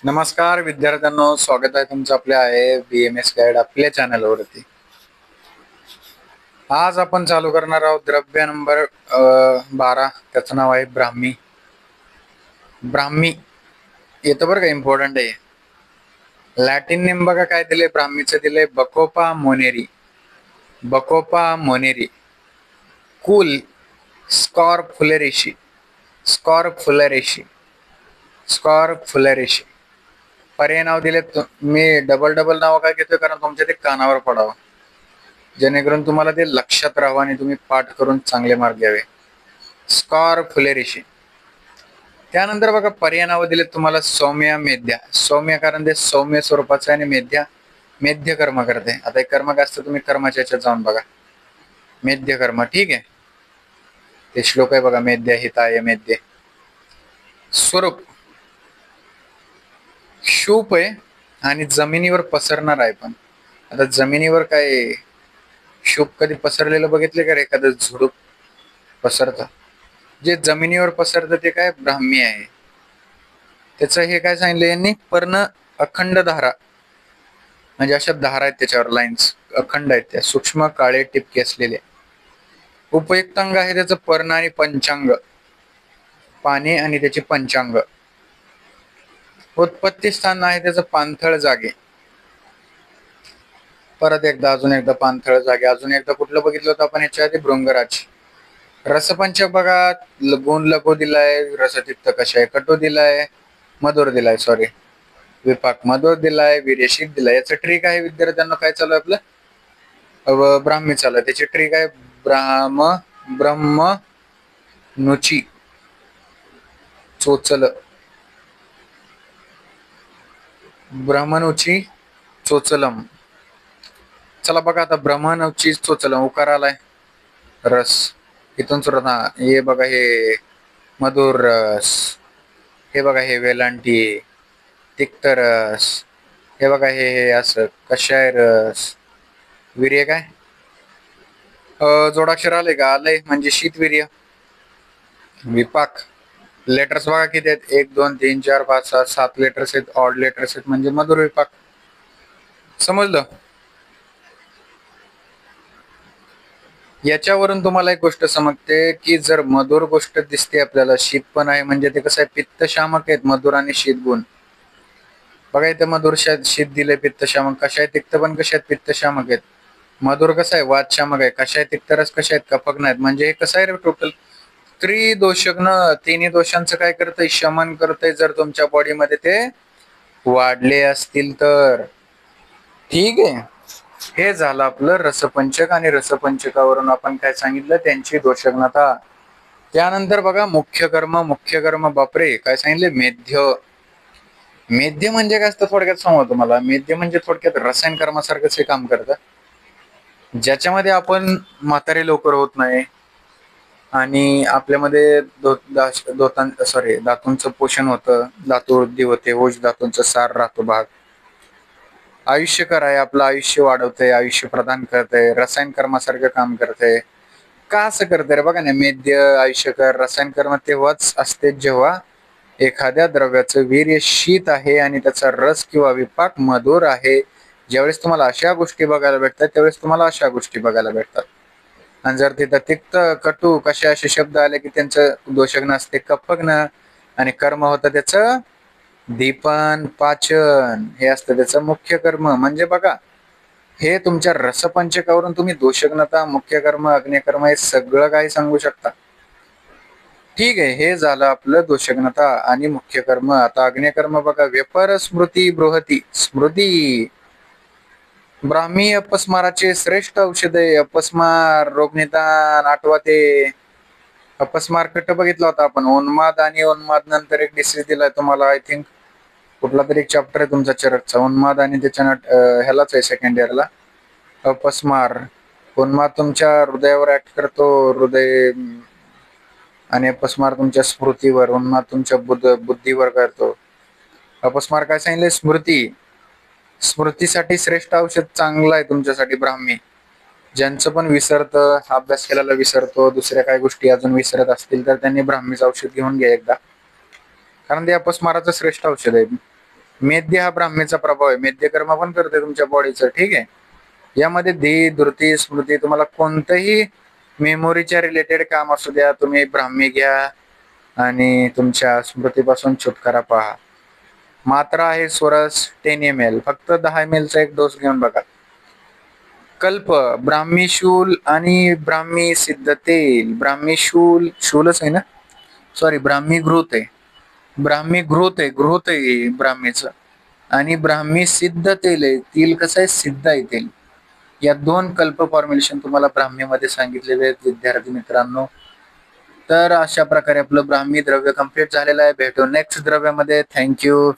नमस्कार विद्यार्थ्यांनो, स्वागत आहे तुमचं आपल्या आहे BMS गाईड आपल्या चॅनलवरती. आज आपण चालू करणार आहोत द्रव्य नंबर 12. त्याचं नाव आहे ब्राह्मी. ब्राह्मी येतं बरं का, इम्पॉर्टंट आहे. लॅटिन नेम बघा काय दिले ब्राह्मीचं, दिले बकोपा मोनेरी. बकोपा मोनेरी. कुल स्कॉर्फुलेरेशी. स्कॉर्फुलेरेशी. स्कॉर्फुलेरेशी. पर्याय नाव दिले. मी डबल नाव काय घेतोय, कारण तुमच्या ते कानावर पडावं, जेणेकरून तुम्हाला ते लक्षात राहावं आणि तुम्ही पाठ करून चांगले मार्क घ्यावे. स्कॉर्फुलेरेशी. त्यानंतर बघा पर्याय नाव दिले तुम्हाला सौम्य, मेध्या. सौम्य कारण ते सौम्य स्वरूपाचं आहे, आणि मेध्या मेध्य कर्म करते. आता एक कर्म काय असतं, तुम्ही कर्माच्या याच्यात जाऊन बघा. मेध्य कर्म, ठीक आहे. ते श्लोक आहे बघा, मेध्य हिताय मेध्य. स्वरूप शूप आहे आणि जमिनीवर पसरणार आहे. पण आता जमिनीवर काय शूप कधी पसरलेलं बघितले का रे? एखादं झुडूप पसरतं, जे जमिनीवर पसरतं ते काय ब्राह्मी आहे. त्याचं हे काय सांगितलं यांनी, पर्ण अखंड धारा, म्हणजे अशा धारा आहेत त्याच्यावर, लाईन्स अखंड आहेत, त्या सूक्ष्म काळे टिपके असलेले. उपयुक्तांग आहे त्याचं पर्ण आणि पंचांग, पाने आणि त्याचे पंचांग. उत्पत्ती स्थान आहे त्याचं पाणथळ जागे. परत एकदा, अजून एकदा पाणथळ जागे. अजून एकदा कुठलं बघितलं होतं आपण ह्याच्या आधी? भृंगराज. रसपंचक बघा, गुण लघु दिलाय, रसतिक्त कषाय कटू दिलाय, मधुर दिलाय, सॉरी विपाक मधुर दिलाय, वीर्यशील दिलाय. याचं ट्रिक आहे विद्यार्थ्यांना, काय चालू आहे आपलं ब्राह्मी चालू आहे. त्याची ट्रिक आहे ब्रह्म नुची चोचल. ब्रह्मनुची चोचलम. चला बघा आता, ब्रह्मनुची चोचलम उकार आलाय, रस इथून सुरुवात. हा हे बघा, हे मधुर रस, हे बघा हे वेलांटी, तिक्त रस, हे बघा हे असं कषाय रस, वीर्य काय जोडाक्षर आले का? आलंय, म्हणजे शीतवीर्य. विपाक लेटर्स बघा किती आहेत, 1 2 3 4 5 6 7 लेटर्स आहेत, ऑड लेटर्स आहेत, म्हणजे मधुर विपाक. समजलं? याच्यावरून तुम्हाला एक गोष्ट समजते की जर मधुर गोष्ट दिसते आपल्याला, शीत पण आहे, म्हणजे ते कसं आहे, पित्तशामक आहेत मधुर आणि शीत गुण. बघा इथे मधुर शीत दिले, पित्तशामक. कशा आहे तिक्त पण कशा आहेत, पित्तशामक आहेत. मधुर कसं आहे, वातशामक आहे. कशा आहे तिक्त रस कशा आहेत, कफक नाहीत. म्हणजे हे कसं आहे रे, टोटल त्रिदोषज्ञ, तिन्ही दोषांचं काय करतंय, शमन करतंय, जर तुमच्या बॉडीमध्ये ते वाढले असतील तर. ठीक आहे, हे झालं आपलं रसपंचक. आणि रसपंचकावरून आपण काय सांगितलं, त्यांची दोषज्ञता. त्यानंतर बघा मुख्य कर्म. मुख्य कर्म, बापरे काय सांगितले, मेध्य. मेध्य म्हणजे काय असतं थोडक्यात सांगू तुम्हाला. मेध्य म्हणजे थोडक्यात रसायन कर्मासारखंच हे काम करतं, ज्याच्यामध्ये आपण म्हातारे लवकर होत नाही, आणि आपल्यामध्ये धातूंचं पोषण होतं, धातू वृद्धी होते, ओज धातूंचा सार राहतो भाग. आयुष्यकर आहे, आपलं आयुष्य वाढवतंय, आयुष्य प्रदान करतंय, रसायन कर्मासारखं काम करतंय. का असं करतंय रे? बघा ना, मेध्य, आयुष्यकर, रसायन कर्म तेव्हाच असते जेव्हा एखाद्या द्रव्याचं वीर्य शीत आहे आणि त्याचा रस किंवा विपाक मधुर आहे. ज्यावेळेस तुम्हाला अशा गोष्टी बघायला भेटतात, त्यावेळेस तुम्हाला अशा गोष्टी बघायला भेटतात. आणि जर तिथं तिक्त, कटू, कशा असे शब्द आले की त्यांचं दोषज्ञ असते कफग्न, आणि कर्म होतं त्याचं दीपन, पाचन, हे असतं त्याचं मुख्य कर्म. म्हणजे बघा, हे तुमच्या रसपंचकावरून तुम्ही दोषज्ञता, मुख्य कर्म, अग्निकर्म हे सगळं काही सांगू शकता. ठीक आहे, हे झालं आपलं दोषज्ञता आणि मुख्य कर्म. आता अग्निकर्म बघा, व्यपर स्मृती बृहती. स्मृती, ब्राह्मी अपस्माराचे श्रेष्ठ औषध आहे. अपस्मार, रोगनिदान, आठवा ते अपस्मार कट बघितला होता आपण. उन्माद आणि उन्माद नंतर एक डिसीज दिलाय तुम्हाला, आय थिंक कुठला तरी एक चॅप्टर आहे तुमचा चरकचा, उन्माद, आणि त्याच्या ह्यालाच आहे सेकंड इयरला, अपस्मार. उन्माद तुमच्या हृदयावर ऍक्ट करतो, हृदय, आणि अपस्मार तुमच्या स्मृतीवर, उन्माद तुमच्या बुद्धीवर करतो. अपस्मार काय सांगितले, स्मृती. स्मृतीसाठी श्रेष्ठ औषध चांगलं आहे तुमच्यासाठी ब्राह्मी. ज्यांचं पण विसरतं, अभ्यास केलेला विसरतो, दुसऱ्या काही गोष्टी अजून विसरत असतील, तर त्यांनी ब्राह्मीचं औषध घेऊन घ्या एकदा, कारण ते अपस्माराचं श्रेष्ठ औषध आहे. मेद्य हा ब्राह्मीचा प्रभाव आहे, मेद्य कर्म पण करते तुमच्या बॉडीचं, ठीक आहे. यामध्ये धी, धृती, स्मृती, तुम्हाला कोणतंही मेमोरीच्या रिलेटेड काम असू द्या, तुम्ही ब्राह्मी घ्या आणि तुमच्या स्मृतीपासून छुटकारा पहा. मात्रा आहे स्वरस 10 ml, फक्त 10 ml चा एक डोस घेऊन बघा. कल्प, ब्राह्मी शूल आणि ब्राह्मी सिद्ध तेल. ब्राह्मी शूल, शूलच आहे ना, सॉरी ब्राह्मी घृत आहे, ब्राह्मी घृत आहे ब्राह्मीचं. आणि ब्राह्मी सिद्ध तेल आहे, तेल कसं आहे, सिद्ध आहे तेल. या दोन कल्प फॉर्म्युलेशन तुम्हाला ब्राह्मीमध्ये सांगितलेले आहेत विद्यार्थी मित्रांनो. तर अशा प्रकारे आपलं ब्राह्मी द्रव्य कंप्लीट झालेलं आहे. भेटू नेक्स्ट द्रव्यामध्ये. थँक्यू.